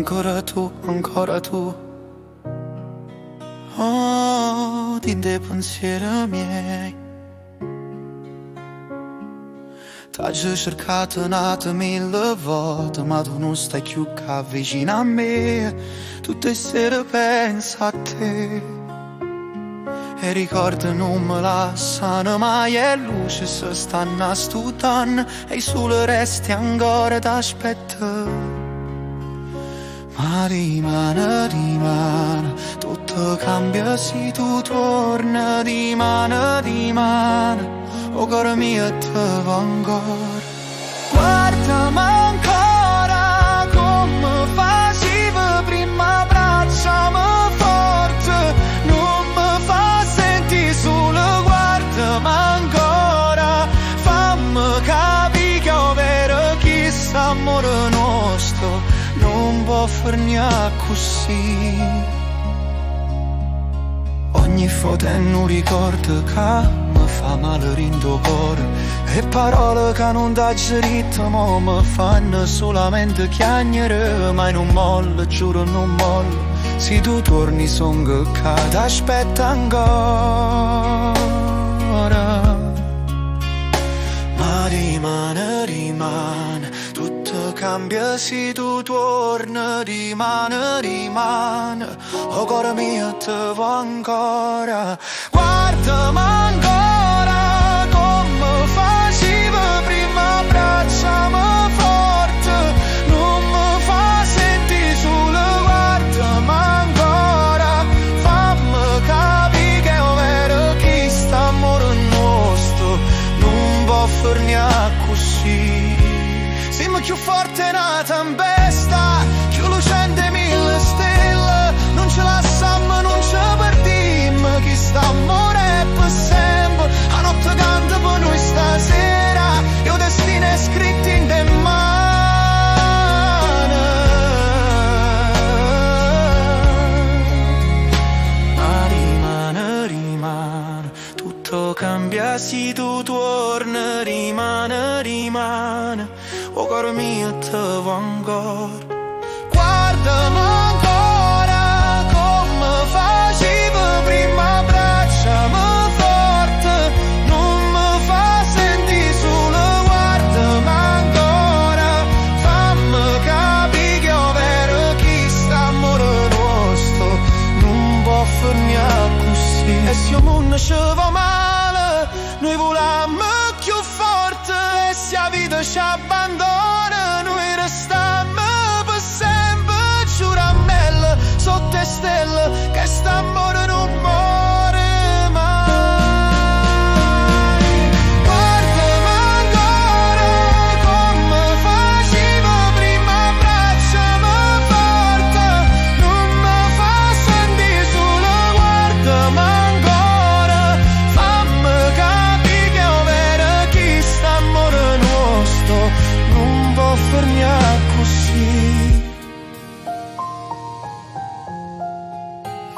ancora tu. Oh, di dei pensieri miei. T'ho già cercato nata mille volte, ma tu non stai più qua vicino a me. Tutte sere penso a te e ricordo non me lasciano mai, e luce se stanno stutando e il sole resti ancora t'aspetta. Ma rimane, tutto cambia se tu torni, rimane, o cuore mio te va ancora. Guardami ancora come facevi prima, abbracciami forte, non mi fa sentire solo, guardami ancora, fammi capire che è vero che s'amore nostro non può finire così. Ogni foto è un ricordo che mi fa male in tuo cuore, e parole che non dà diritto ma mi fanno solamente chiagnere. Ma non mollo, giuro non mollo, se tu torni son che t'aspetta ancora. Ma rimane, tutto cambia se tu torni, rimane, o cuore mio te va ancora. Guardami ancora come facevi prima, abbracciami forte, non mi fa sentire solo, guardami ancora, fammi capire che è vero che st'amore nostro non può finire così. Siamo più forte una tempesta, più lucente mille stelle, non ce la sammo, non ce perdiamo, chi sta amore è per sempre. La notte canta per noi stasera, e il destino è scritto in te mani. Ma rimane, tutto cambia se tu torni, rimane, o cuore mio te va ancora. Guardami ancora come facevi prima, abbracciami forte, non mi fa sentire solo, guardami ancora, fammi capire che è vero che st'amore nostro non può finire così. E se il mondo ci va male, noi vogliamo più forte, e se la vita ci abbandona, noi restiamo per sempre, giuramelle sotto le stelle, che st'amore non muore mai. Guardami ancora come facevi prima, abbracciami forte, non mi fa sentire solo, guardami ancora, fammi capire che è vero che st'amore nostro non può finire così.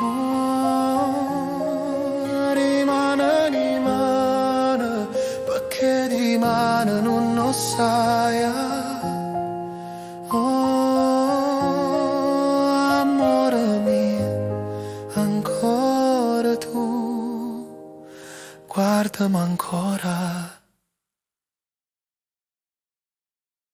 Oh, rimane, perché rimane non lo sai. Oh, amore mio, ancora tu, guardami ancora.